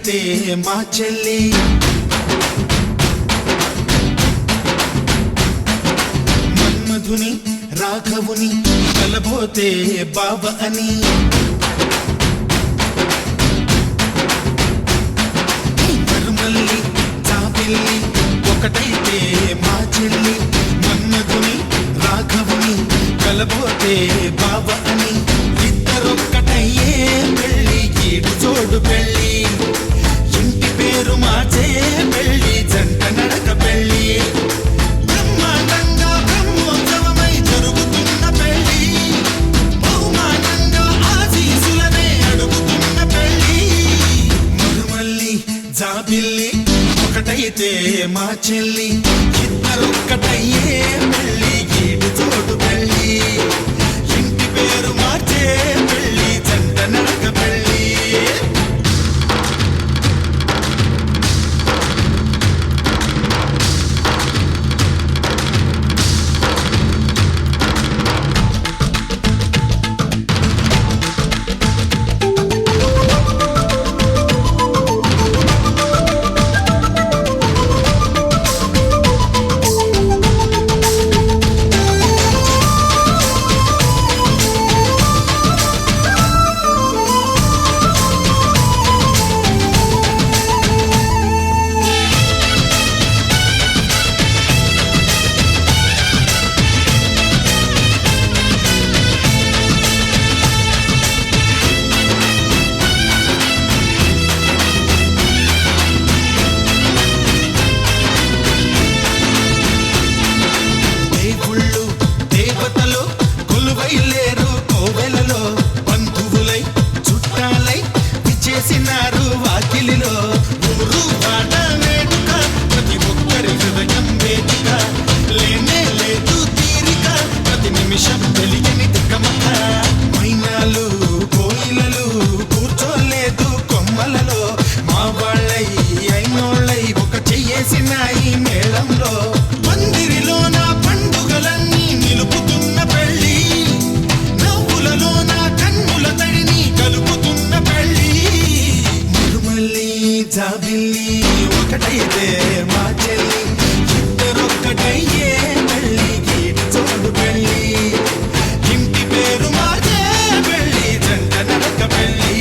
ఒకటైతే మా చెల్లి మన్మధుని రాఘవుని కలబోతే బావ అని మరుమల్లి జాబిల్లి ఒకటైతే మా చెల్లి మన్మధుని రాఘవుని కలబోతే బావ అని ఇద్దరొక్కటయ్యే పెళ్ళి ఈడు జోడు పెళ్ళి ఇంటి పేరు మార్చే పెళ్ళి జంట నడక పెళ్ళి బ్రహ్మాండంగా బ్రహ్మోత్సవమై జరుగుతున్న పెళ్ళి బహుమానంగా ఆశీసులనే అడుగుతున్న పెళ్ళి మరుమల్లి జాబిల్లి ఒకటైతే మా చెల్లి ఇద్దరొక్కటయ్యే పెళ్ళి ఈడు జోడు పెళ్ళి ఇంటి పేరు మార్చే పెళ్ళి జంట నడక పెళ్ళి జాబిల్లి ఒకటైతే మా చెల్లి ఇద్దరొక్కటయ్యే పెళ్ళి ఈడు జోడు పెళ్ళి ఇంటి పేరు మార్చే పెళ్ళి జంట నడక పెళ్ళి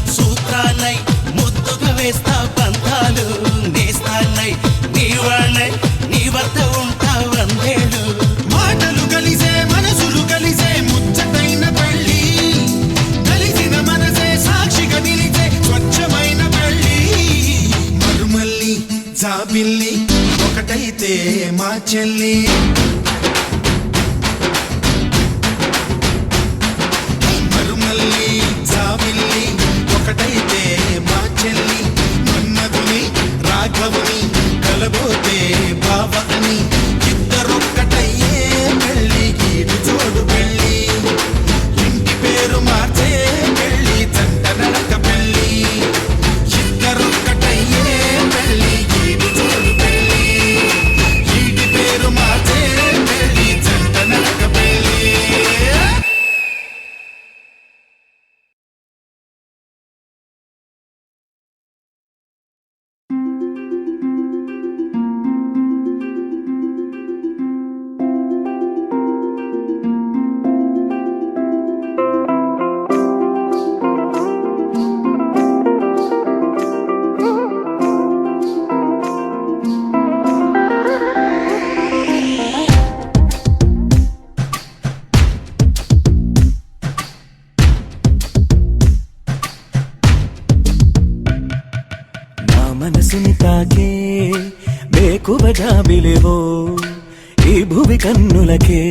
సూత్రాన్నై ముద్దుగా వేస్తా పంతాలు నేస్తాన్నై నీవాణ్ణై నీ వద్ద ఉంటా వందేళ్ళు మాటలు కలిసే మనసులు కలిసే ముచ్చటైన పెళ్ళి కలిసిన మనసే సాక్షిగా నిలిచే స్వచ్ఛమైన పెళ్ళి మరుమల్లి జాబిల్లి ఒకటైతే మా చెల్లి ఒకటైతే మా చెల్లి మన్మధుని రాఘవుని కలబోతే బావ అని ఇద్దరొక్కటయ్యే పెళ్ళి ఈడు జోడు పెళ్ళి ఇంటి పేరు మార్చే పెళ్ళి జంట నడక పెళ్ళి ఇద్దరొక్కటయ్యే పెళ్ళి ఈడు జోడు పెళ్ళి ఇంటి పేరు మార్చే పెళ్ళి జంట నడక పెళ్ళి వేకువ జాబిలివో ఈ భువి కన్నులకే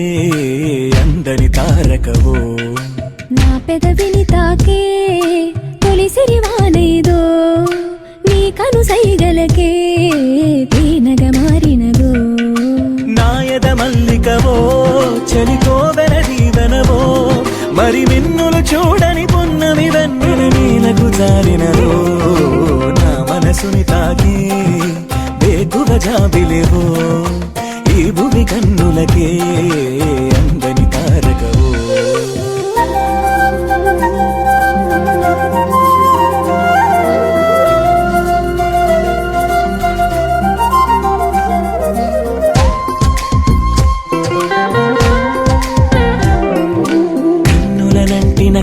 అందని తారకవో నా పెదవిని తాకే తొలి సిరివానేదో నీ కను సైగలకే తేనగ మారినదో నాయద మల్లికవో చలికోవెల దీవెనవో మరి మిన్నులు చూడని పున్నమి వెన్నెల నీలకు జారినదో నా మనసుని తాకి వేకువ జాబిలివో ఈ భువి కన్నులకే అందని తారకవో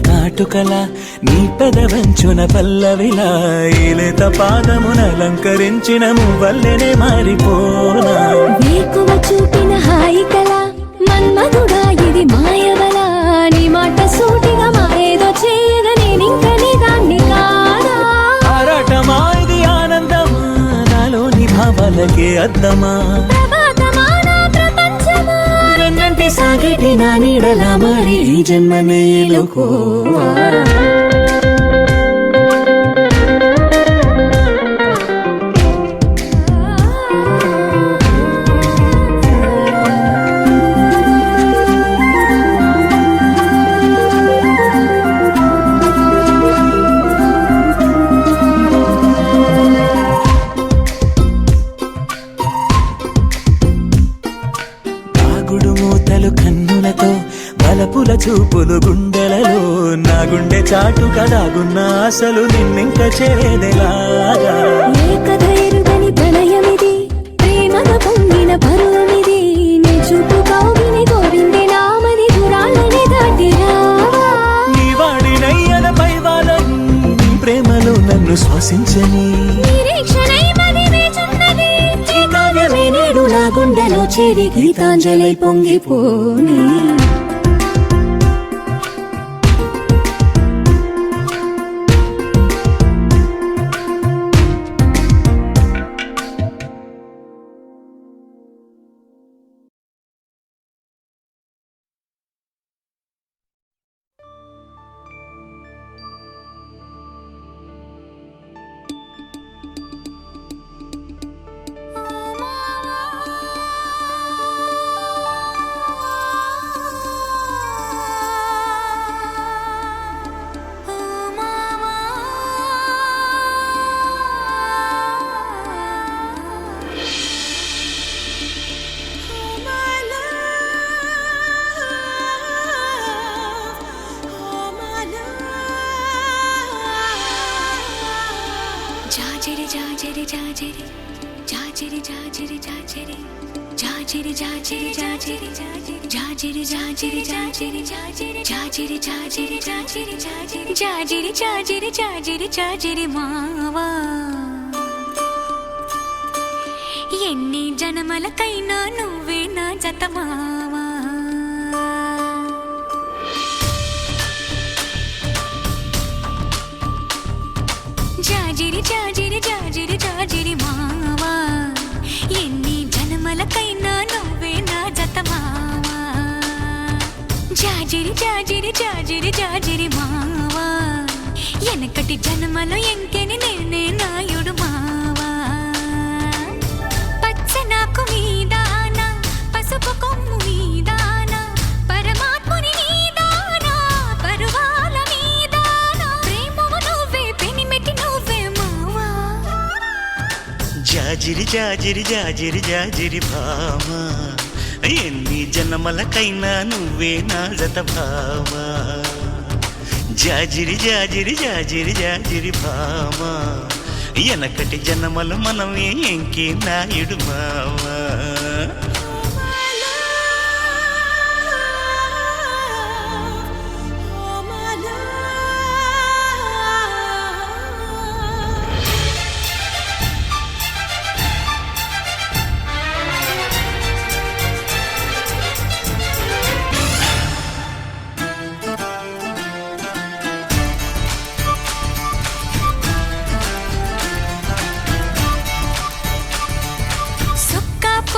కాటుకల నీ పెదవంచున పల్లవిలా ఈలేత పాదమునలంకరించిన మువ్వల్లెనే మారిపోనా వేకువ చూపిన హాయి కల మన్మధుడా ఇది మాయవల నీ మాట సూటిగా మాయేదో చేయగా నేనింక నీ దాన్ని కాదా ఆరాటమా ఇది ఆనందమా నాలోని భావాలకే అద్దమా వెన్నంటి సాగటి నా నీడలా మారి ఈ జన్మనే ఎలుకోవా కన్నులతో బలపుల చూపులు గుండెలలో నా గుండె చాటు కదాగున్న అసలు నిన్నింక చేదెలాగా ఏకధైర్యని ప్రణయమిది ప్రేమగ పొంగిన పరువమిది నీ చూపు కౌగిలి కోరింది నామది దూరాలని దాటిరావా నీ వాడినయ్యన పైవాలని నీ ప్రేమలో నన్ను శ్వాసించని నిరీక్షణై మది వేచున్నది ఈ కావ్యమే నేడు నా గుండెలో చేరి గీతాంజలి పొంగిపోని జాజిరి జాజిరి జాజిరి జాజిరి జాజిరి జాజిరి జాజిరి జాజిరి జాజిరి జాజిరి జాజిరి జాజిరి జాజిరి జాజిరి జాజిరి జాజిరి జాజిరి జాజిరి జాజిరి మావా ఎన్ని జనమలకైనా నువ్వే నా జత మావా జాజిరి జాజిరి జాజిరి జాజిరి మావా ఎన్ని జన్మలకైనా నువ్వే నా జత మావా జాజిరి జాజిరి జాజిరి జాజిరి మావా ఎనకటి జన్మలో ఎంకెని నేనే నాయుడు మావా పచ్చ నాకు మీదానా పసుపు కొమ్ము మీదానా పరమాత్ముని నీదానా పరువాల మీదానా ప్రేమవు నువ్వే పెనిమెటి నువ్వే మావా జాజిరి జాజిరి జాజిరి జాజిరి భామా ఎన్ని జన్మలకైనా నువ్వే నా జత భామా జాజిరి జాజిరి జాజిరి జాజిరి భామా ఎనకటి జన్మలు మనమే ఎంకి నాయుడు మావా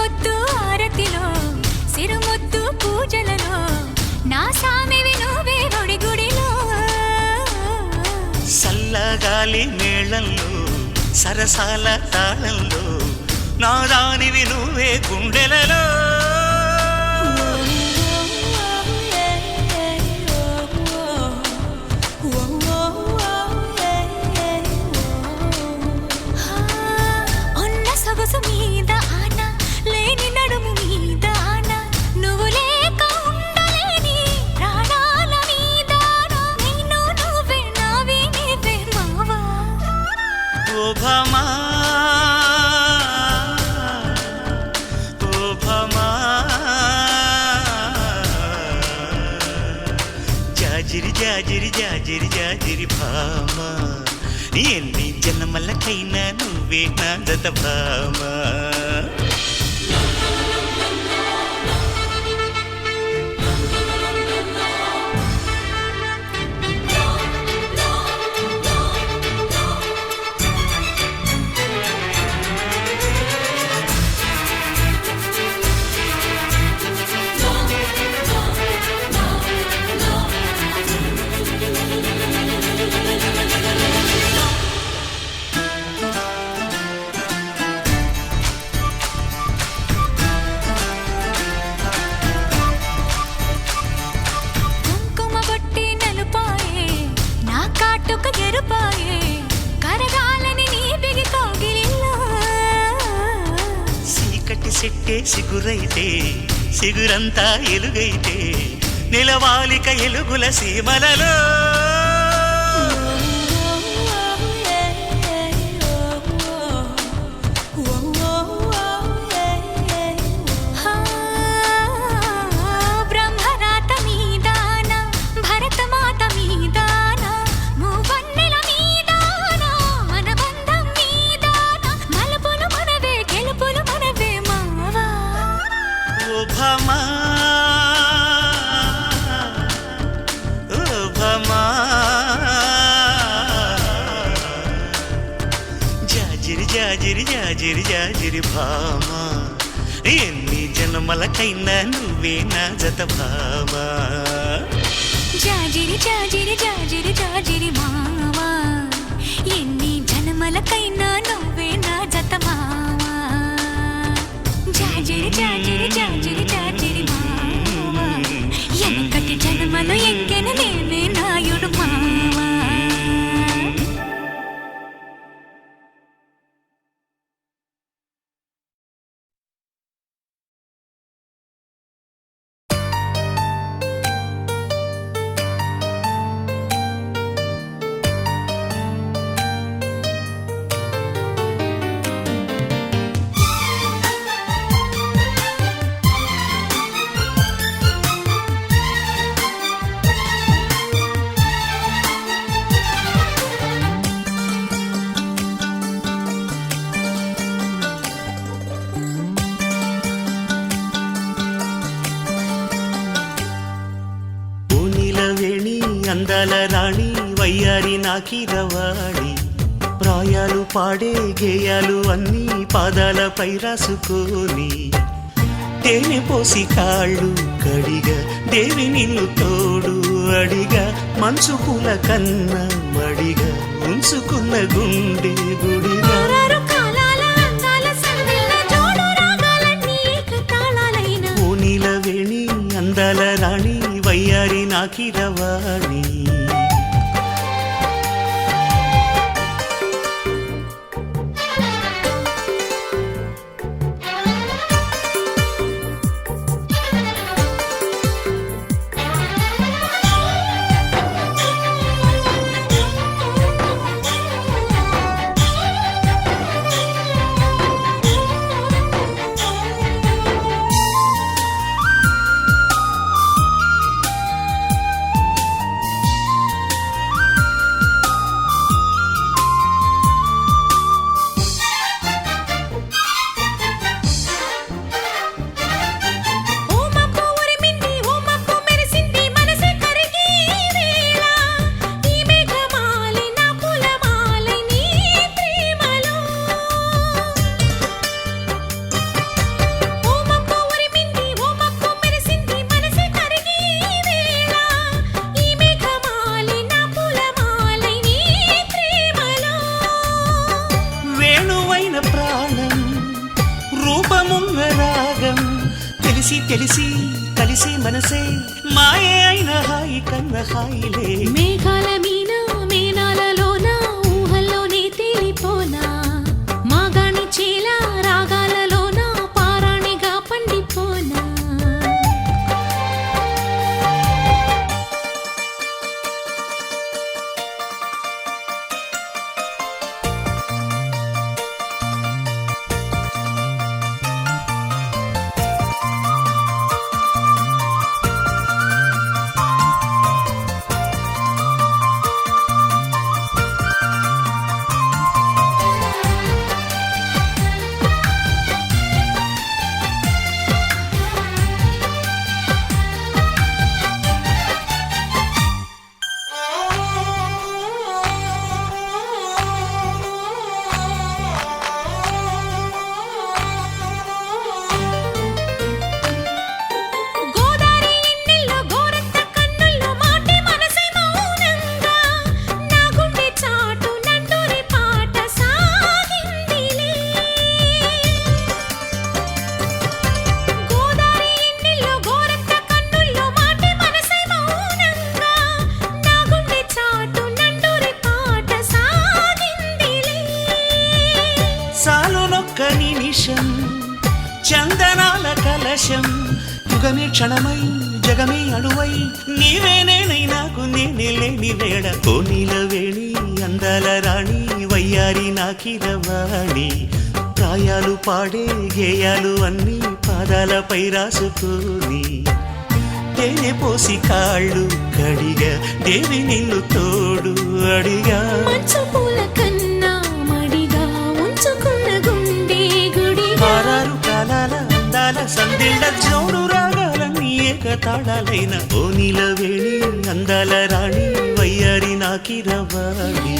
పొద్దు ఆరతిలో సిరుముద్దు పూజలలో నా సామివి నువ్వే గుడి గుడిలో సల్లగాలి మేళంలో సరసాల తాళంలో నా దానివి నువ్వే గుండెలలో ఉన్న సొగసు మీద ఆన లేని నడుము మీద ఆన నువ్వు లేక ఉండలేని ప్రాణాల మీద నేను నువ్వే నావి నీవే మావా ఓ భమా ఓ భమా జాజిరి జాజిరి జాజిరి జాజిరి భామా ఎన్ని జన్మలకైనా నువ్వే నా జత భామా కుంకుమ బొట్టి నలుపాయే నా కాటుక ఎరుపాయే కరగాలని నీ బిగి కౌగిలిలో సీకటి సెట్టే సిగురైతే సిగురంతా ఎలుగైతే నిలవాలిక ఎలుగుల సీమలలో బ్రహ్మరాత మీదాన భరతమాత మీదాన మూవన్నెల మీదాన మన బంధం మీదాన మలుపులు మనవే గెలుపులు మనవే మావా ఓ భమా ఓ భమా జాజిరి జాజిరి జాజిరి జాజిరి భామా ఎన్ని జన్మలకైనా నువ్వే నా జత భామా జాజిరి జాజిరి జాజిరి జాజిరి మావా ఎన్ని జన్మలకైనా నువ్వే నా జత మావా జాజిరి జాజిరి జాజిరి జాజిరి మావా ఎనకటి జన్మలో ఎంకెన నేనే నాయుడు మావా అందాల రాణి వయ్యారి నాకిరవాణి ప్రాయాలు పాడే గేయాలు అన్నీ పాదాలపై రాసుకొని తేనె పోసి కాళ్ళు కడిగా దేవి నిన్ను తోడు అడిగా మంచు పూల కన్నా మడిగా ఉంచుకున్న గుండె గుడిగా ఓనీల వేణి అందాల రాణి వయ్యారి నాకిరవాణి తెలిసి తెలిసి కలిసి మనసే మాయే అయిన హాయి కన్న హాయిలే మేఘాల మీన మేనాలలోన ఊహల్లోనే తేలిపోనా మాగాణి చేల రాగాలలోన పారాణిగా పండిపోనా చందనాల కలశం యుగమే క్షణమై జగమే అణువై నీవే నేనై నాకు నేనే లేని వేళ కోనీల వేణి అందాల రాణి వయ్యారి నాకిరవాణి గాయాలు పాడే గేయాలు అన్నీ పాదాలపై రాసుకొని తేనె పోసి కాళ్ళు కడిగా దేవి నిన్ను తోడు అడిగా మంచు పూల కన్నా మడిగా ఉంచుకున్న గుండె గుడిగా ఆరారు కాలాల అందాల సందిళ్ళ జోడు రాగాలన్నీ ఏకతాళాలైన ఓనిల వేణి అందాల రాణి వయ్యారి నాకిరవాణి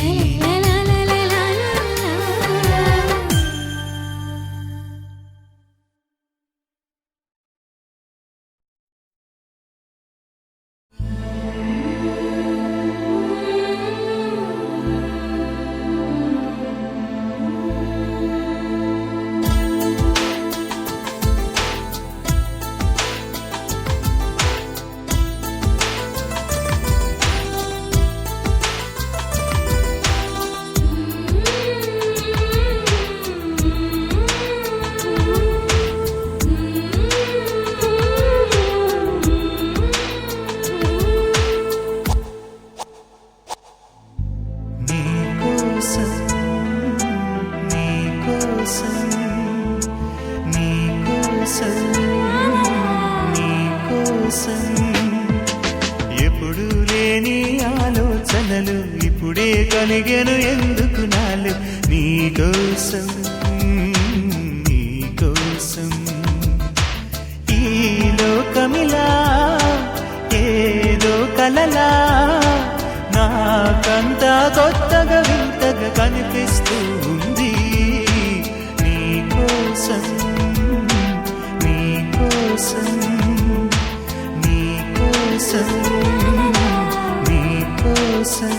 ఎప్పుడు లేని ఆలోచనలు ఇప్పుడే కలిగెను ఎందుకు నాలు నీకోసం నీకోసం ఈ లోకమిలా ఏదో కలలా నాకంతా కొత్తగా వింతగా కనిపిస్తూ ఉంది నీకోసం నీకోసం నీకోసం నీకోసం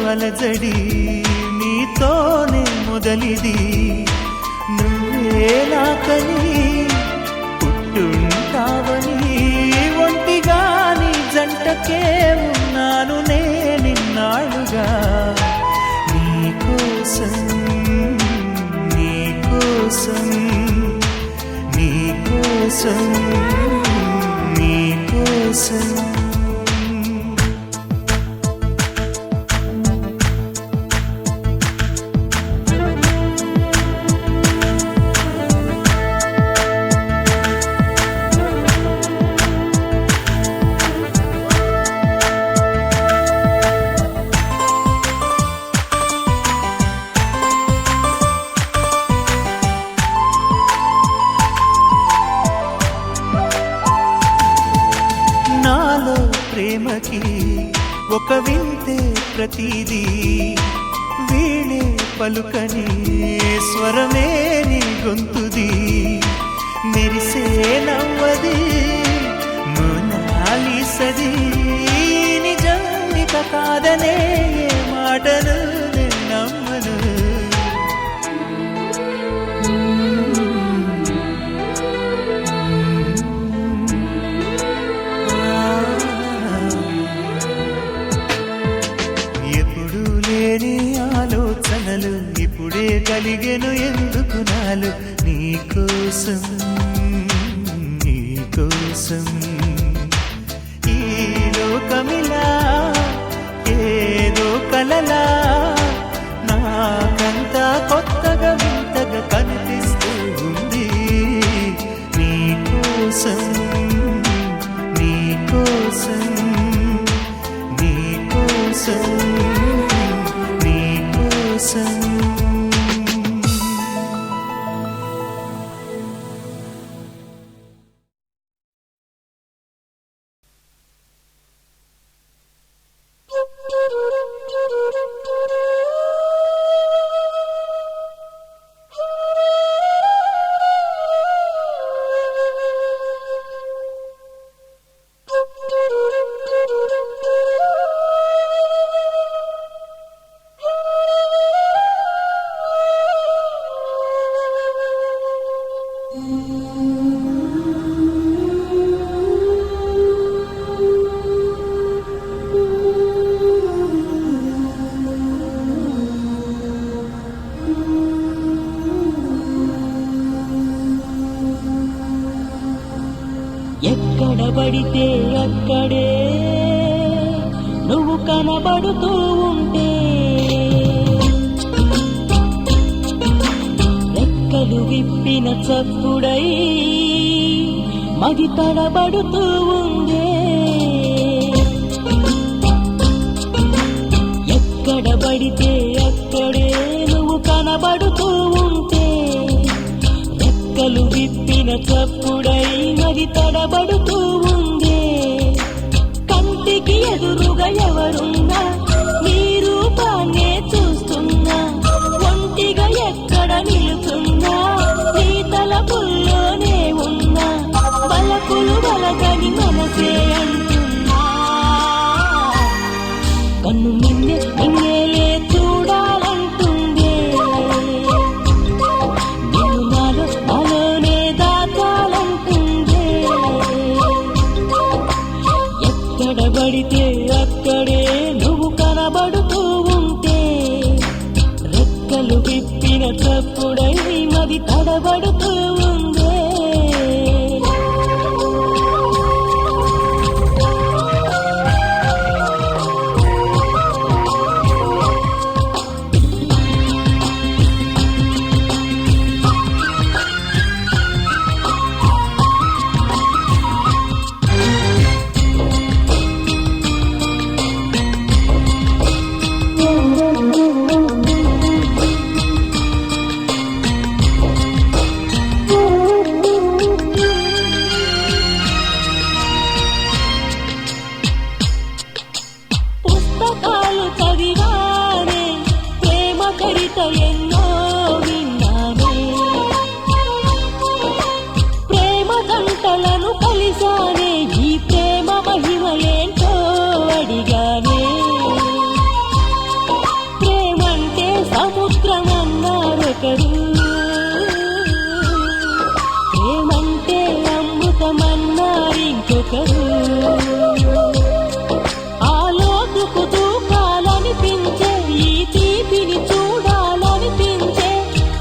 అలజడి నీతోనే మొదలిది నువ్వే నాకని పుట్టుంటావని ఒంటిగా నీ జంటకే ఉన్నాను నేనిన్నాళ్ళుగా నీకోసం నీకోసం నీకోసం నీకోసం ప్రేమకి ఒక వింతే ప్రతిదీ వీణే పలుకని స్వరమే నీ గొంతుది మెరిసే నవ్వది మోనాలిసది నిజానిక కాదనే మాటను నమ్మను ఎప్పుడు లేని ఆలోచనలు ఇప్పుడే కలిగెను ఎందుకు నాలు నీకోసం నీకోసం ఈ లోకమిలా ఏదో కలలా నాకంతా కొత్తగా వింతగా కనిపిస్తూ ఉంది నీకోసం నీకోసం నీకోసం నీకోసం ఎక్కడ పడితే అక్కడే నువ్వు కనబడుతూ ఉంటే రెక్కలు విప్పిన చప్పుడై మది తడబడుతూ ఉందే ఎక్కడ పడితే అక్కడే నువ్వు కనబడుతూ ఉంటే రెక్కలు విప్పిన చప్పుడై మది తడబడుతూ ఉందే కంటికి ఎదురుగా ఎవరున్నా నీ రూపాన్నే చూస్తున్నా ఒంటిగా ఎక్కడ నిలుచున్నా నీ తలపుల్లోనే ఉన్నా బలపులు బలగని మనసే అంటున్నా కన్ను నిన్నేలే చూడాలంటుందే నిన్ను నాలోనే దాచాలంటుందే ఎక్కడ పడితే అక్కడే నువ్వు కనబడుతూ ఉంటే రెక్కలు విప్పిన చప్పుడై మది తడబడుతూ ఉందే పుస్తకాలు చదివానే ప్రేమ చరిత ఎన్నో విన్నానే ప్రేమ గంటలను కలిసానే ఈ ప్రేమ మహిమ ఏంటో అడిగానే ప్రేమంటే సముద్రం అన్నారొకరు ప్రేమంటే అమృతమన్నారు ఇంకొకరు దూకాలనిపించే ఈ తీపిని చూడాలనిపించే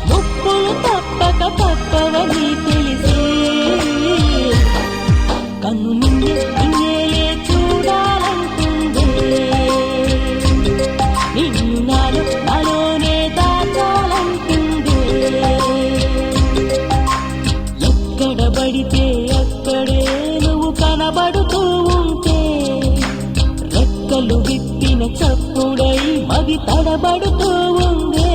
ముప్పులు తప్పక తప్పవని తెలిసే కన్ను నిన్నేలే చూడాలంటుందే నిన్ను నాలోనే దాచాలంటుందే ఎక్కడ పడితే అక్కడే నువ్వు కనబడుతూ ఉంటే రెక్కలు విప్పిన చప్పుడై మది తడబడుతూ ఉందే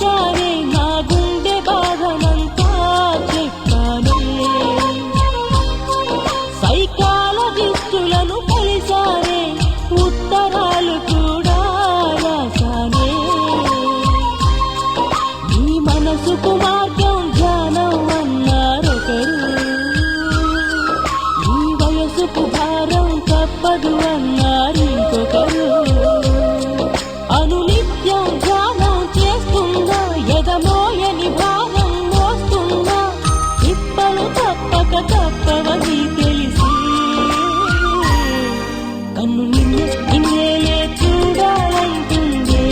కలిసారే నా గుండె బాధనంతా చెప్పానే సైకాలజిస్టులను కలిసారే ఉత్తరాలు కూడా రాశానే నీ మనసుకు మార్గం ధ్యానం అన్నారొకరు ఈ వయసుకు భారం తప్పదు అన్నారు ఇంకొకరు అనునిత్యం ధ్యానం చేస్తున్నా ఎదమోయని భావం మోస్తున్నా తిప్పలు తప్పక తప్పవని తెలిసి కన్ను నిన్నేలే చూడాలంటుందే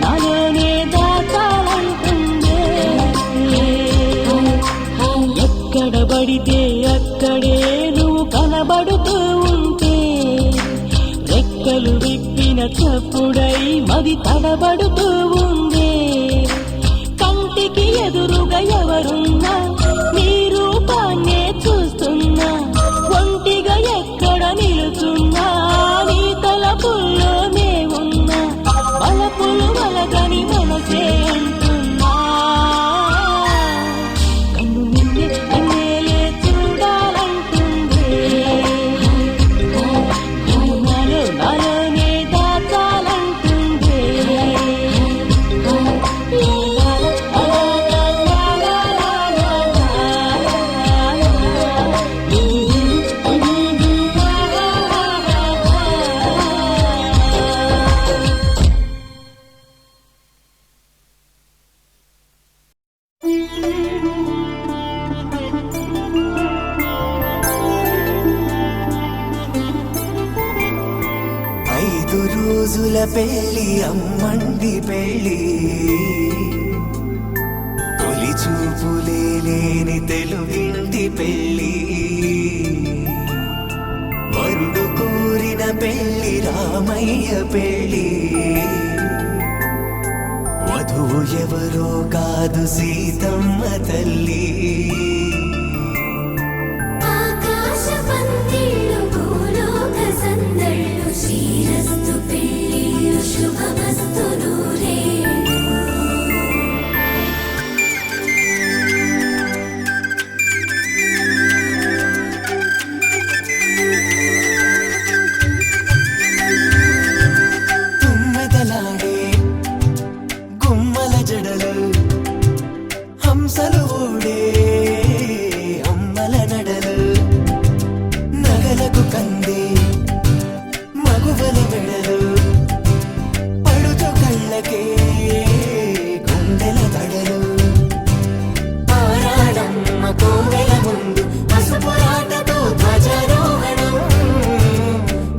నాలోనే దాచాలంటుందే ఎక్కడ పడితే అక్కడే నువ్వు కనబడుతూ ఉంటే రెక్కలు విప్పిన చప్పుడై మది తడబడుతూ ఉందే కంటికి ఎదురుగా ఎవరున్నా నీ రూపాన్నే చూస్తున్నా ఒంటిగా ఎక్కడ నిలుచున్నా నీ తలపుల్లోనే ఉన్నా వలపులు వలగని మనసే అంటున్నా కన్ను నిన్నేలే చూడాలంటుందే నాలోనే దాచాలంటుందే ఐదు రోజుల పెళ్లి అమ్మండి పెళ్లి తొలి చూపులే లేని తెలుగింటి పెళ్లి వరుడు కోరిన పెళ్లి రామయ్య పెళ్లి వధువు ఎవరో కాదు సీతమ్మ తల్లి ఆకాశ పందిళ్ళు భూలోక సందళ్ళు శ్రీరస్తు పెళ్ళిళ్ళు శుభమస్తు నూరేళ్ళు తుమ్మెదలాడే గుమ్మల జడలు హంసలు ఊడే అమ్మల నడలు నగలకు కంది మగువల మెడలు పడుచు కళ్ళకే గుండెల తడలు పారాడమ్మ కోవెల ముందు పసుపురాటతో ధ్వజారోహణం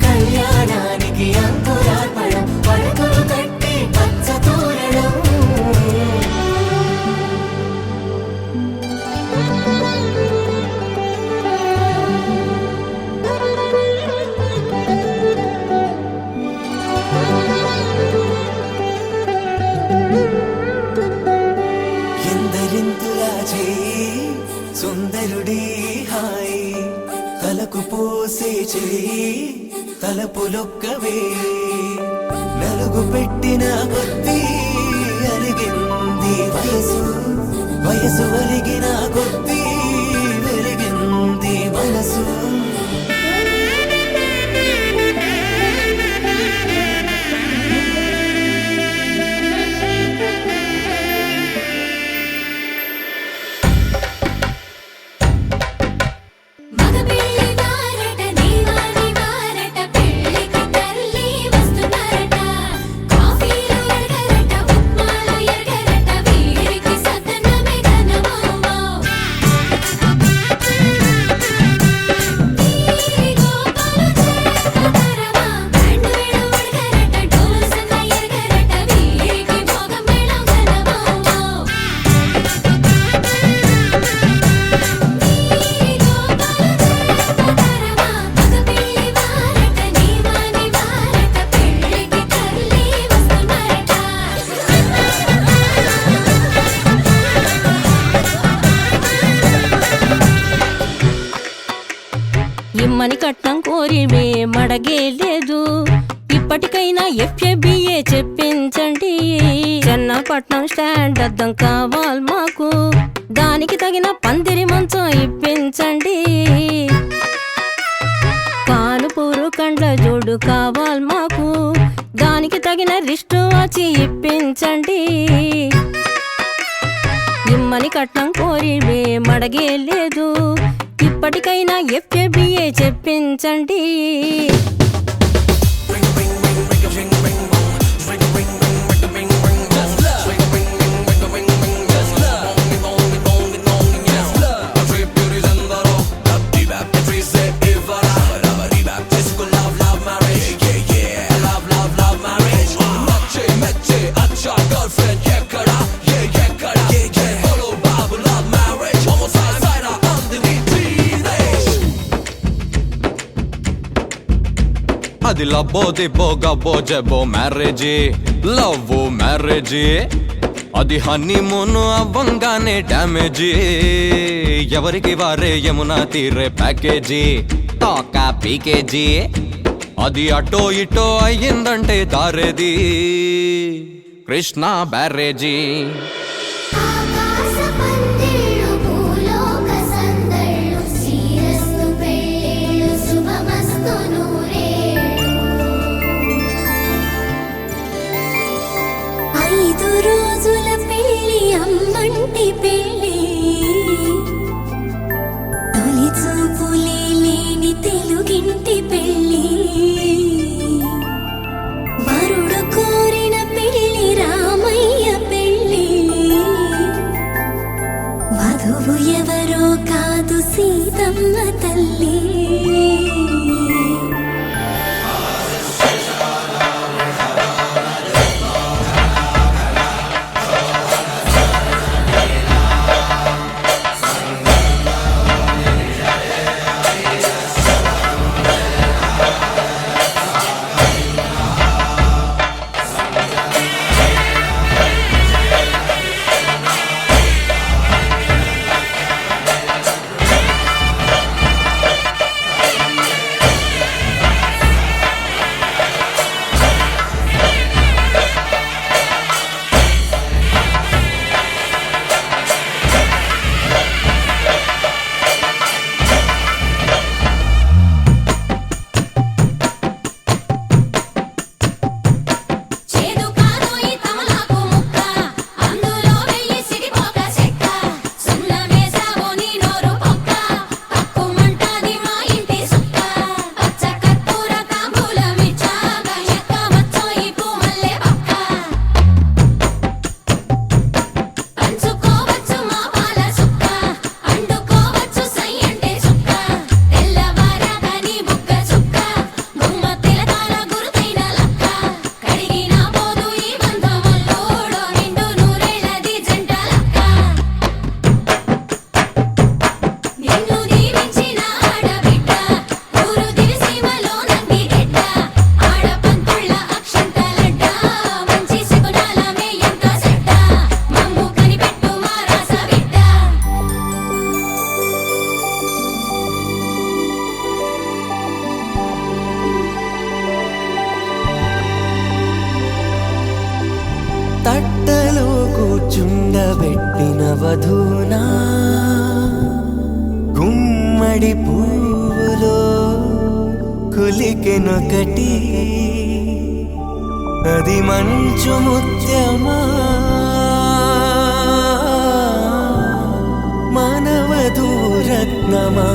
కళ్యాణానికి అంకురార్పణం పడకలు కట్టి పచ్చ తోరణం ఎందరింతులా చేయి సుందరుడి హాయి తలకు పోసే చేయి తలపులొక్కవే నలుగు పెట్టిన కొద్దీ అరిగింది వయసు వయసు అరిగిన కొద్దీ వెలిగింది మనసు మగ పెళ్లి వారట నీవాని వారట పెళ్ళికి తల్లి వస్తున్నారట కాఫీలు ఎరగరట ఉప్మాలు ఎరగరట వీరికి సతనమే ఘనమౌమౌ ఇమ్మని కట్నం కోరి మే మడగే లేదు ఇప్పటికైనా FABA చెప్పించండి. చెన్నపట్నం స్టాండ్ అద్దం కావాలి మాకు, దానికి తగిన పందిరి మంచం ఇప్పించండి. కానుపూరు కండ్ల జోడు కావాలి మాకు, దానికి తగిన రిస్ట్ వాచి ఇప్పించండి. ఇమ్మని కట్నం కోరి మడగే లేదు, ఇప్పటికైనా FABA చెప్పించండి. అది లబ్బో దిబ్బో గబ్బో జబ్బో మ్యారేజీ, లవ్ మ్యారేజీ. అది హనీమూన్ అవ్వంగానే డ్యామేజీ, ఎవరికి వారే యమునా తీరే ప్యాకేజీ, తాకా పీకేజీ. అది అటో ఇటో అయ్యిందంటే తారేది కృష్ణా బ్యారేజీ. రోజుల పెళ్లి అమ్మంటి పెళ్లి, తొలి చూపులే లేని తెలుగింటి పెళ్లి, వరుడు కోరిన పెళ్లి రామయ్య పెళ్లి, వధువు ఎవరో కాదు సీతమ్మ తల్లి. తట్టలో కూర్చుండబెట్టిన వధూనా, గుమ్మడి పువ్వులో కులికెనొకటి, అది మంచు ముత్యమా మానవధూ రత్నమా.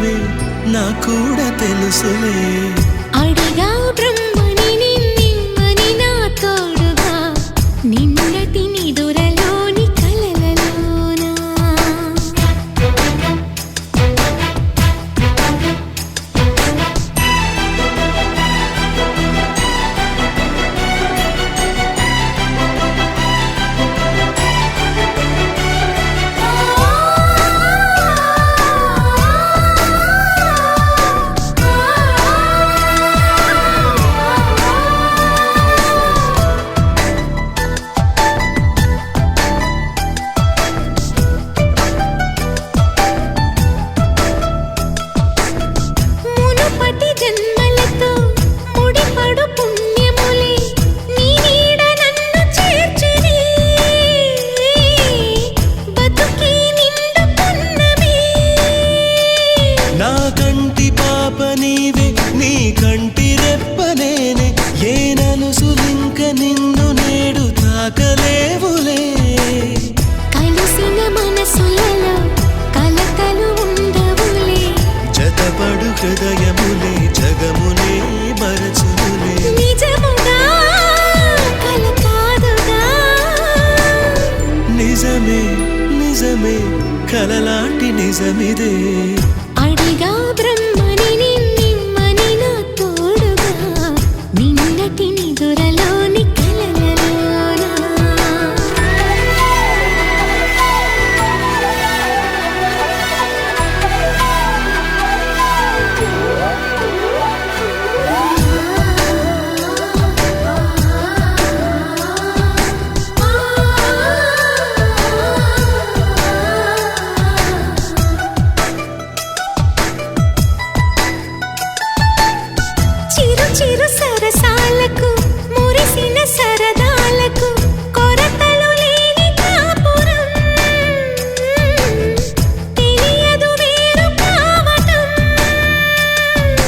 నిజమే నా కూడా తెలుసులే. అడిగా బ్రహ్మని నిన్నని నా తోడుగా నిన్నటి నిదురలోని కలలలోనా. మునుపటి జన్మలతో ముడిపడు పుణ్యములే నీ నీడ నన్ను చేర్చిరి. బతుకి నిండు పున్నమి. నా కంటి పాప నీవే, నీ కంటి రెప్ప నేనే. ఏ నలుసులింక నిన్ను నేడు తాకలేవులే. కలిసిన మనసులలో కలతలు ఉండవులే. జతపడు హృదయములే జగమునే మరచులే. నిజముగా కల కాదుగా. నిజమే నిజమే కలలాంటి నిజమిదే. అడిగా బ్రహ్మని నిన్నని నా తోడుగా నిన్నటి నిదురలోని కలలలోనా. చిరు చిరు సరసాలకు మురిసిన సరదాలకు కొరతలు లేని కాపురం. తెలియదు వేరు కావటం.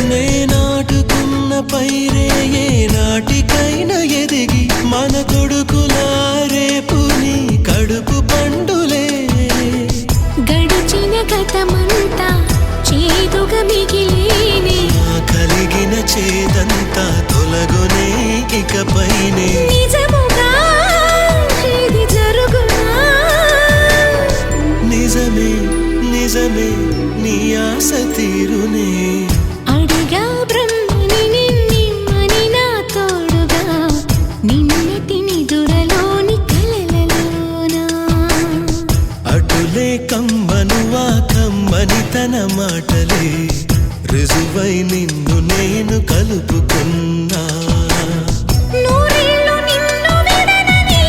నే నాటుకున్న పైరే ఏ నాటికైనా ఎదిగి మన కొడుకులా రేపు నీ కడుపు పండులే. గడిచిన గతమంతా చేదుగా మిగిలేనే. నా కలిగిన చేదంతా తొలగునే ఇకపైనే. నిజముగా ఇది జరుగునా. నిజమే నిజమే నీ ఆశ తీరునే. అడిగా బ్రహ్మని నిన్నని నా తోడుగా నిన్నటి నిదురలోని కలలలోనా. అటులే కమ్మనువా కమ్మని తన మాటలే రుజువై నిన్ను నేను కలుపుకున్నా. నూరేళ్ళు నిన్ను విడనని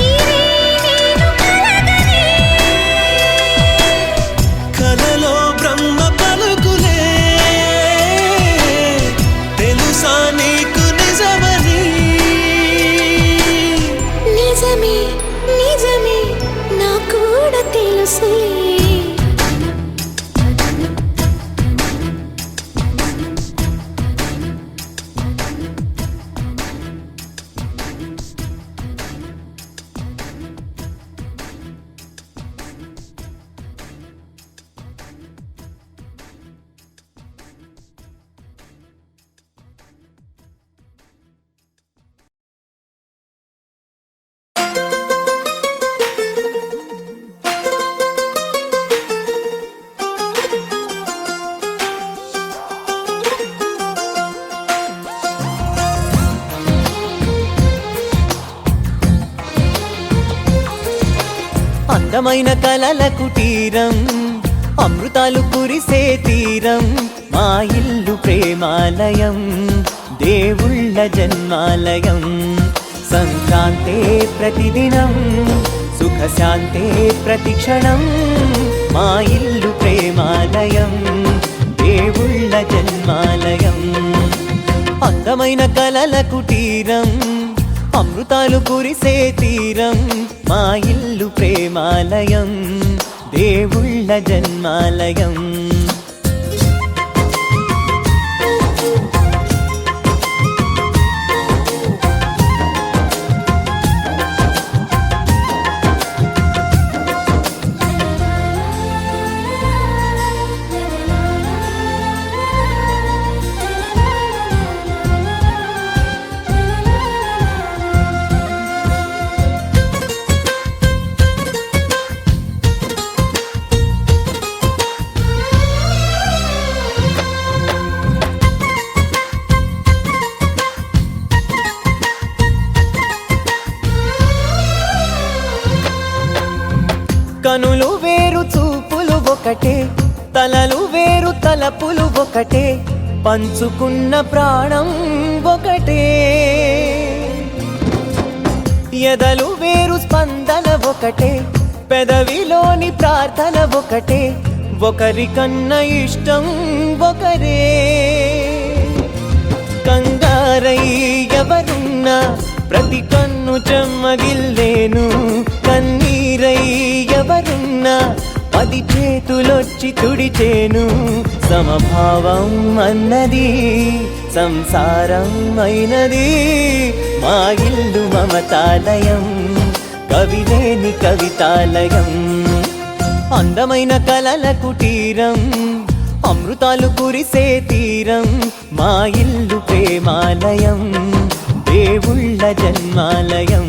ఈరే నేను కలగని. కలలో బ్రహ్మ పలుకులే తెలుసా నీకు నిజమని. నిజమే నిజమే నా కూడా తెలుసులే. అందమైన కలల కుటీరం అమృతాలు కురిసే తీరం. మా ఇల్లు ప్రేమాలయం దేవుళ్ళ జన్మాలయం. సంక్రాంతే ప్రతిదినం సుఖశాంతే ప్రతిక్షణం. మా ఇల్లు ప్రేమాలయం దేవుళ్ళ జన్మాలయం. అందమైన కలల కుటీరం అమృతాలు కురిసే తీరం. మా ఇల్లు ప్రేమాలయం దేవుళ్ళ జన్మాలయం. కనులు వేరు చూపులు ఒకటే, తలలు వేరు తలపులు ఒకటే, పంచుకున్న ప్రాణం ఒకటే. ఎదలు వేరు స్పందన ఒకటే, పెదవిలోని ప్రార్థన ఒకటే, ఒకరికన్నా ఇష్టం ఒకరే. కంగారై ఎవరున్నా ప్రతి కన్ను చెమ్మగిల్లేను, కన్నీరై ఎవరున్నా 10 చేతులొచ్చి తుడిచేను. సమభావం అన్నది సంసారం అయినది, మా ఇల్లు మమతాలయం, కవిలేని కవితాలయం. అందమైన కలల కుటీరం, అమృతాలు కురిసే తీరం, మా ఇల్లు ప్రేమాలయం, దేవుళ్ళ జన్మాలయం.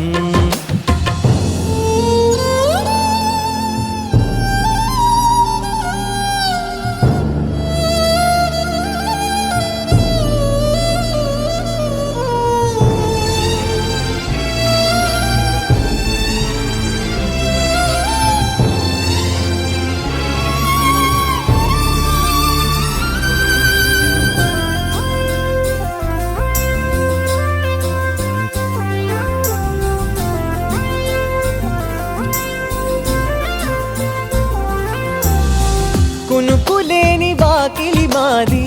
కునుకులేని వాకిలి మాది,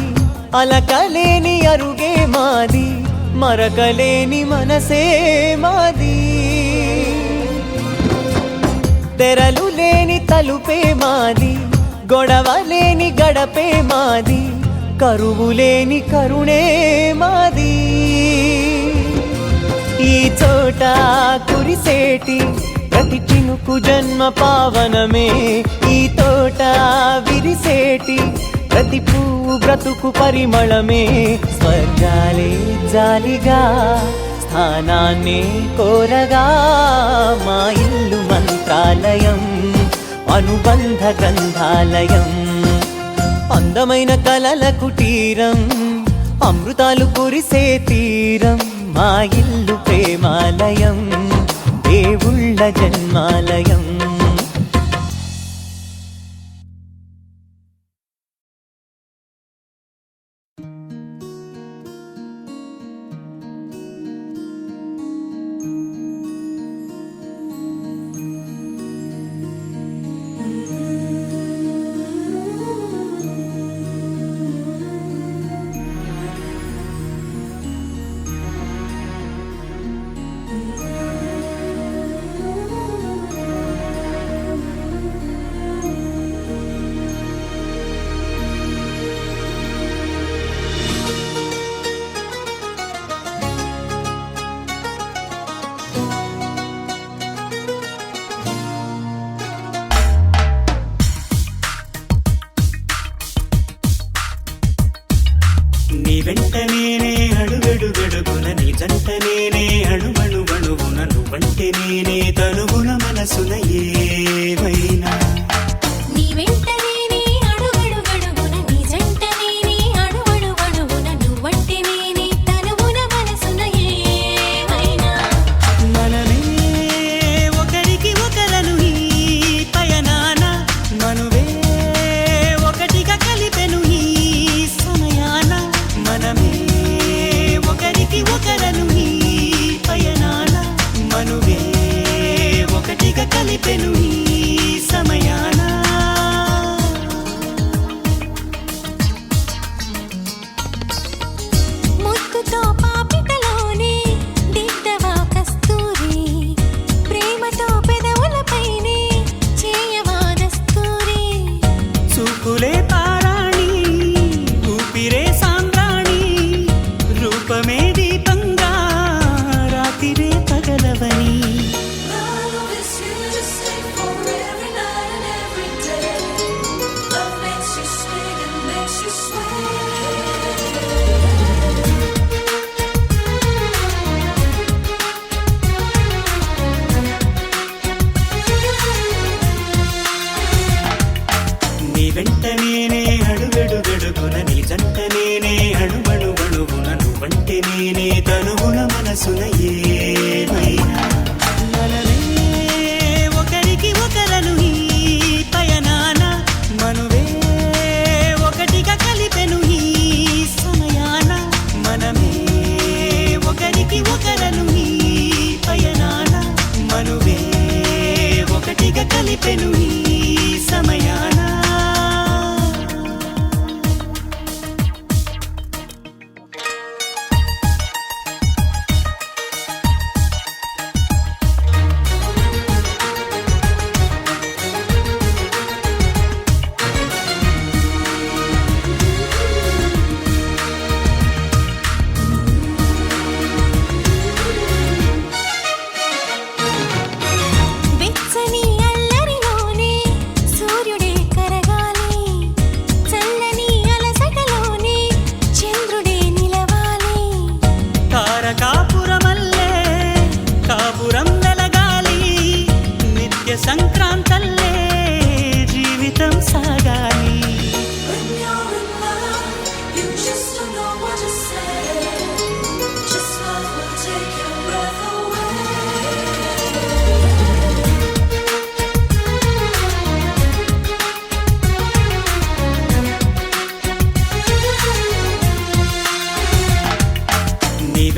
అలకలేని అరుగే మాది, మరకలేని మనసే మాది. తెరలు లేని తలుపే మాది, గొడవలేని గడపే మాది, కరువులేని కరుణే మాది. ఈ చోట కురిసేటి ప్రతి చినుకు జన్మ పావనమే, ఈ తోట విరిసేటి ప్రతి పువ్వు బ్రతుకు పరిమళమే. స్వర్గాలే జాలిగా స్థానాన్ని కోరగా, మా ఇల్లు మంత్రాలయం, అనుబంధ గ్రంథాలయం. అందమైన కలల కుటీరం, అమృతాలు కురిసే తీరం, మా ఇల్లు ప్రేమాలయం, దేవుళ్ళ జన్మాలయం. నీ వెంట నేనే అడుగడుగడుగున, నీ జంట నేనే అణువణువణువున, నువ్వంటే నేనే తనుగుణ మనసున ఏమైనా. నీ వెంట నేనే అడుగడుగడుగున, నీ జంట నేనే అణువణువణువున, నువ్వంటే నేనే తనువున మనసున ఏమైనా. మనమే ఒకరికి ఒకరను ఈ పయనాన, మనువే ఒకటిగా కలిపెను ఈ సమయాన. మనమే ఒకరికి ఒకరను ఈ పయనాన, మనువే ఒకటిగా కలిపెను ఈ సమయాన. ముద్దుతో పాపిటలోనే దిద్దవా కస్తూరి, ప్రేమతో పెదవులపైనే చేయవా దస్తూరి. చూపులే పారాణి, ఊపిరే సాంద్రాణి, రూపమే దీపంగా రాతిరే పగలవని. Love is here to stay for every night and every day. Love makes you swing and makes you sway. నీ వెంట నేనే అడుగడుగడుగున, నీ జంట నేనే అణువణువణువున, నువ్వంటే నేనే తనుగుణ మనసున ఏమైనా. మనమే ఒకరికి ఒకరను ఈ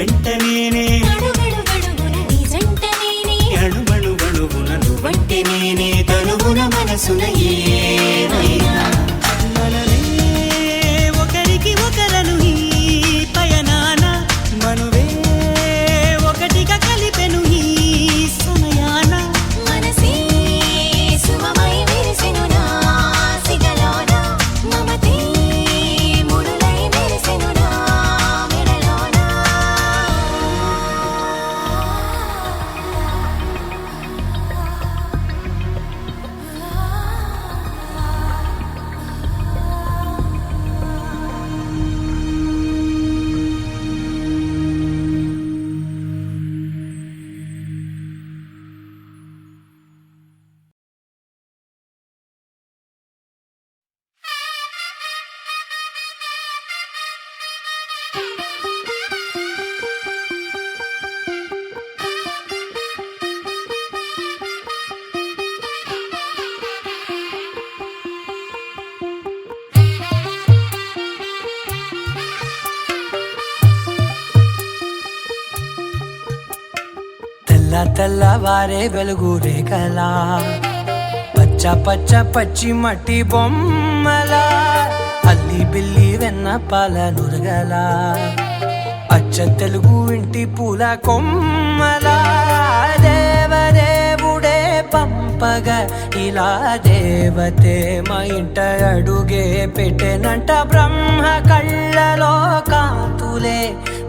వెంట నేనే అడుగడుగడుగున నీ జంట నేనే అణువణువణువున నువ్వంటే నేనే తనువున మనసున ఏమైనా మనమే ఒకరికి ఒకరను ఈ పయనాన మనువే ఒకటిగా కలిపెను ఈ సమయాన మనసే సుమమై విరిసెను నా సిగలోన మమతే ముడులై మెరిసెను నా మెడలోన తెల్ల తెల్లవారే వెలుగు రేఖలా పచ్చ పచ్చ పచ్చి మట్టి బొమ్మలా అల్లి బిల్లి వెన్న పాల నురగలా అచ్చ తెలుగు ఇంటి పూల కొమ్మలా దేవదేవుడే పంపగా ఇలా దేవతే మా ఇంట అడుగే పెట్టెనంట బ్రహ్మ కళ్ళలో కాంతులే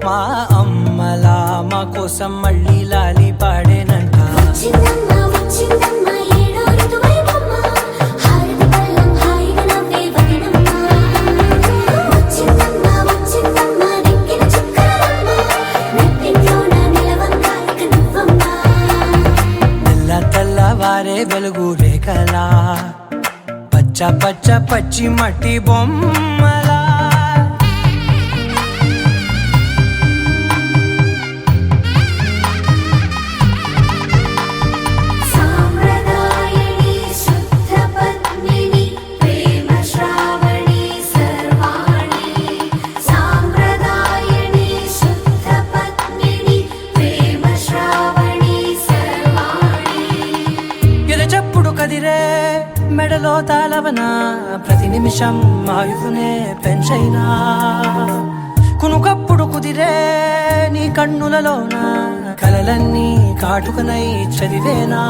మా అమ్మలా మా కోసం మళ్ళీ లాలి పాడేనంట వచ్చిందమ్మా వచ్చిందమ్మా ఏడో ఋతువైవమ్మా హారతి పళ్ళం హాయిగా నవ్వే వదనమ్మా వచ్చిందమ్మా వచ్చిందమ్మా నెక్కిన చుక్కలమ్మా నెట్టింట్లోన నిలవంగా ఇక నువ్వమ్మా తెల్ల తెల్లవారే వెలుగు రేఖలా పచ్చ పచ్చ పచ్చి మట్టి బొమ్మలా సాంప్రదాయని శుద్ధ పద్మిని ప్రేమ శ్రావణి సర్వాణి సాంప్రదాయని శుద్ధ పద్మిని ప్రేమ శ్రావణి సర్వాణి ఎరచప్పుడు కదిరే మెడలో తాళవన ప్రతి నిమిషం ఆయువునే పెంచైనా కునుకప్పుడు కుదిరే నీ కన్నులలోన కలలన్నీ కాటుకనై చదివేనా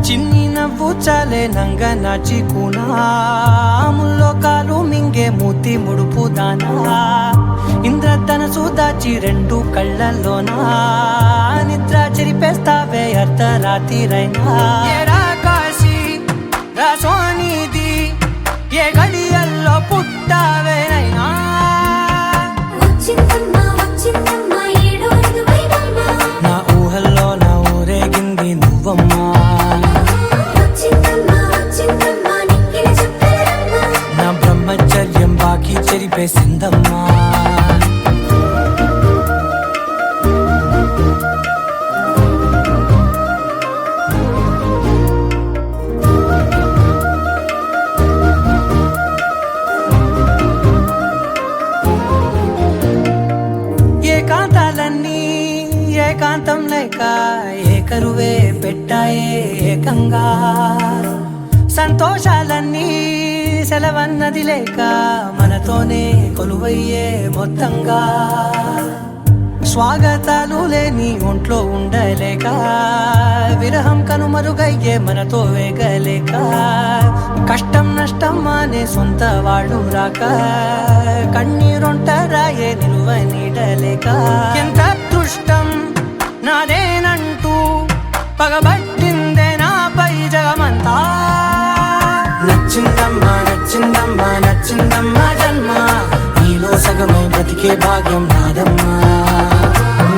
చిన్ని నవ్వు చాలే నంగ నాచి కూనాముల్లో కాలు మింగే మూతి ముడుపు దానా ఇంద్రధనసు దాచి రెండు కళ్ళల్లోనా నిద్ర చెరిపేస్తావే అర్ధరాత్రిరైనా ఏరా కాశీ రా సోనిది ఏ గడియల్లో పుట్టావేనైనా వచ్చిందమ్మా వచ్చిందమ్మా ఏడో ఋతువైవమ్మా నా ఊహల్లో నా ఊరేగింది నువ్వమ్మా వచ్చిందమ్మా వచ్చిందమ్మా నెక్కిన చుక్కలమ్మా నా బ్రహ్మచర్యం బాకీ చెరిపేసిందమ్మా ఏకాంతాలన్నీ ఏకాంతం లేక ఏకరువే పెట్టాయే ఏకంగా సంతోషాలన్నీ సెలవన్నది లేక మనతోనే కొలువయ్యే మొత్తంగా స్వాగతాలు లేని ఒంట్లో ఉండలేక విరహం కనుమరుగయ్యే మనతో వేగలేక కష్టం నష్టం అనే సొంత వాడు రాక కన్నీరొంటరాయే నిలువ నీడలేక ఎంత అదృష్టం నాదేనంటూ పగబట్టిందే నాపై జగమంతా నచ్చిందమ్మా నచ్చిందమ్మా నచ్చిందమ్మా జన్మ నీలో సగమై బ్రతికే భాగ్యం నాదమ్మా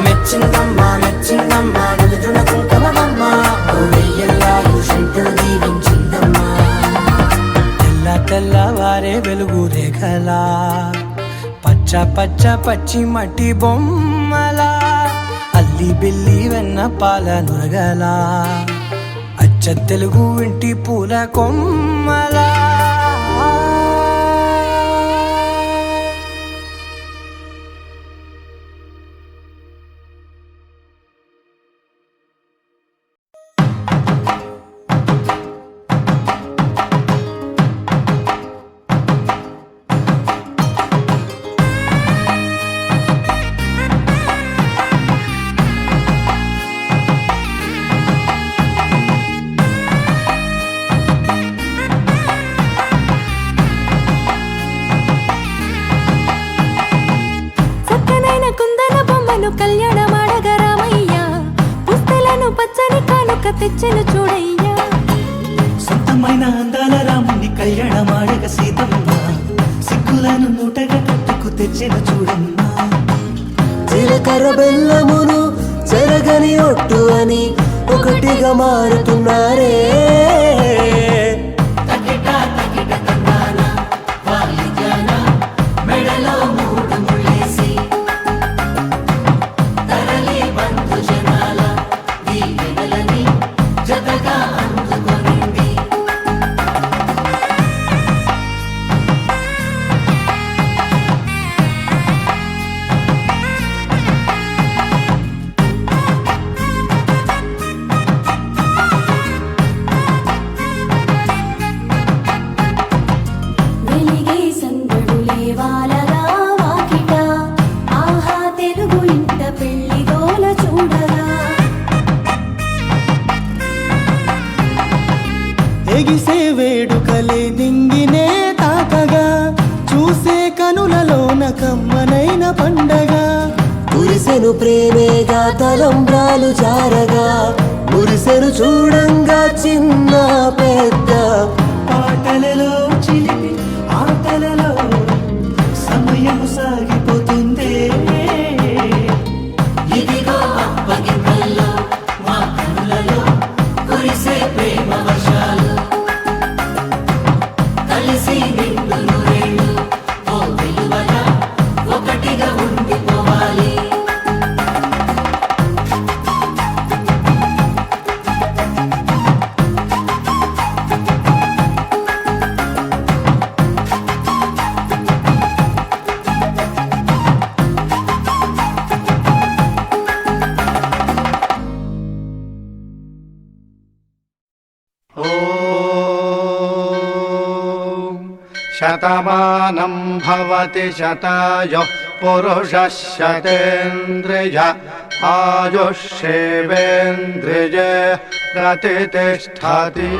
మెచ్చిందమ్మా మెచ్చిందమ్మా నిలుచున కుంకుమమ్మా వెయ్యల్లాలు శంకరు దీవించిందమ్మా తెల్ల తెల్లవారే వెలుగు రేఖలా పచ్చ పచ్చ పచ్చి మట్టి బొమ్మలా అల్లి బిల్లి వెన్న పాల నురగలా అచ్చ తెలుగు ఇంటి పూల కొమ్మలా తెచ్చెను చూడయ్యా. సొంతమైన అందాల రాముని కళ్యాణమాడగ సీతమ్మ సిక్కులను మూటగా కట్టుకు తెచ్చెను చూడమ్మా. జీలకర్ర బెల్లమును చెరగని ఒట్టు అని ఒకటిగా మారుతున్నారే. వెలిగే సందడులే వాలగా వాకిట ఆహా తెలుగు ఇంట పెళ్లి గోల చూడగా. ఎగిసే వేడుకలే నింగినే తాకగా చూసే కనులలోన కమ్మనైన పండగ. కురిసెను ప్రేమేగా తలంబ్రాలు జారగా మురిసెను చూడంగా చిన్న పెద్ద. పాటలలో చిలిపి ఆటలలో సమయము సాగిపోతుందే. ఇదిగో అప్పగింతల్లో మా కనులలో కురిసే ప్రేమ వర్షాలు. కలిసి నిండు నూరేళ్ళు ఓ వెలువగా ఒకటిగా ఉండిపోవాలి. శతమానం భవతి శతాయుః పురుషः శతేంద్రియ ఆయుష్యేవేంద్రియే ప్రతిష్ఠతి.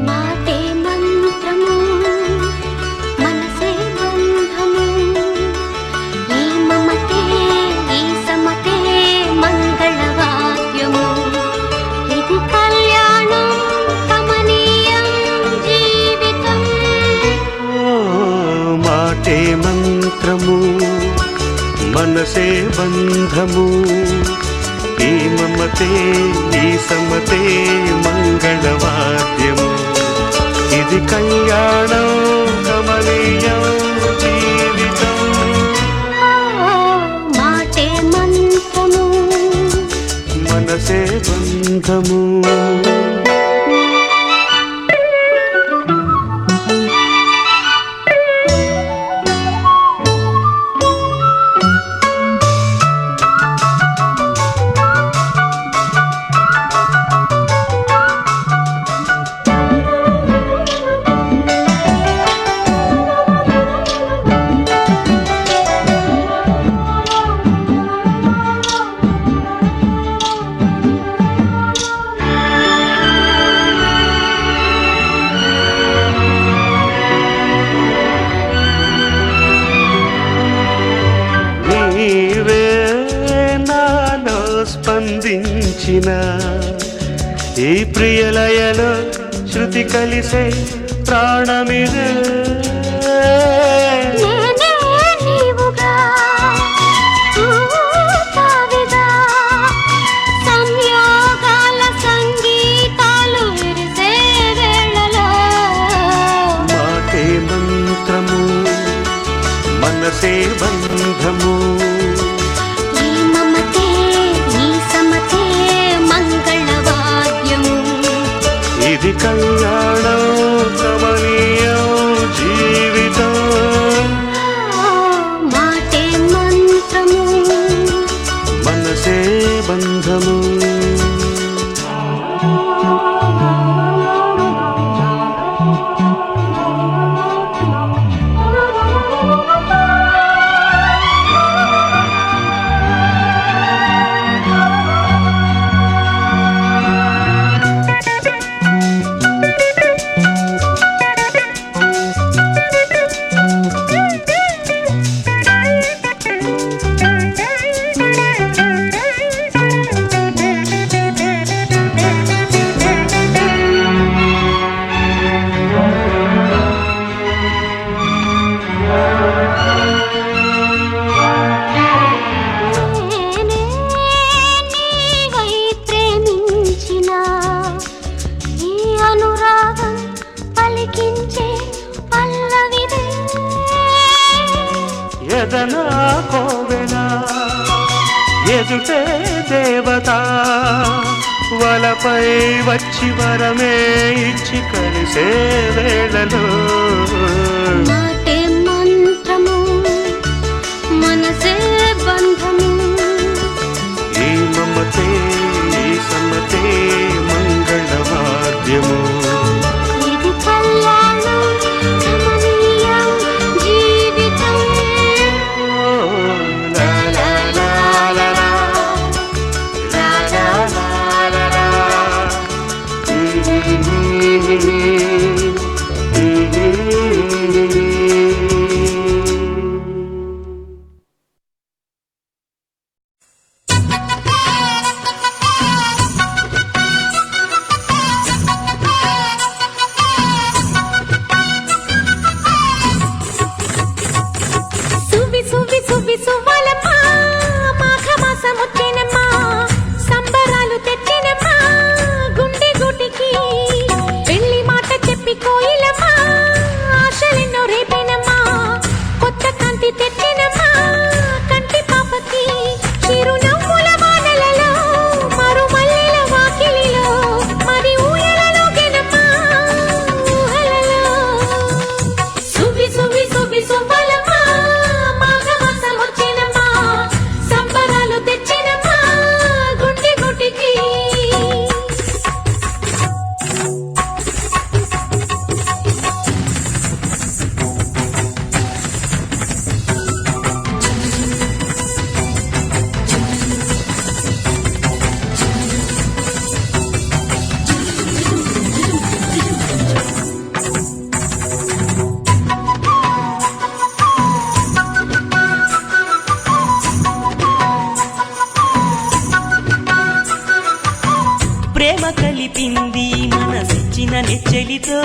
మాటే మంత్రము మనసే బంధము ఈ మమతే ఈ సమతే మంగళవాద్యము ఇది కళ్యాణం కమనీయం జీవితం. మాటే మంత్రము మనసే బంధము ఈ మమతే ఈ సమతే మంగళవాద్యము ఇది కళ్యాణం కమనీయం జీవితం. మాటే మంత్రము మనసే బంధము. నీవే నాలో స్పందించిన ఈ ప్రియలయలో శృతి కలిసే ప్రాణమిదే. నేనే నీవుగా తావిగా సంయోగాల సంగీతాలు విరిసే వేళలో మాటే మంత్రము మనసే బంధము ఈ మమతే ఈ సమతే మంగళవాద్యము ఇది కళ్యాణం కమనీయం జీవితం. మాటే మంత్రము మనసే బంధము. పలికించే పల్లవిదే ఎదనా కోవెనా ఎదుటే దేవత వలపై వచ్చి వరమే ఇచ్చి కలిసే వేళలో మాటే మంత్రము మనసే బంధము ఈ మమతే ఈ సమ్మతే మంగళవాద్యము ఇది కళ్యాణం రమణీయం జీవితం లా లా లా లా లా. లా లా లా లా లా. సువి సువి సువి సువ్వలమ్మా మాఘమాసం వచ్చేనమ్మా సంబరాలు తెచ్చినమ్మా గుండె గుటికి పెళ్లి మాట చెప్పి కోయిలమ్మా ఆశలెన్నో రేపేనమ్మా కొత్త కాంతి తెచ్చినమ్మా కంటి పాపకి చిరునవ్వుల వానలలో మరుమల్లెల వాకిలిలో మరి ఊయలలో గెనమ్మా ఊహలలో సువి సువి సువి సువ్వలమ్మా మాఘమాసం వచ్చేనమ్మా సంబరాలు తెచ్చినమ్మా గుండె గుటికి ప్రేమ కలిపింది మనసిచ్చిన నెచ్చలితో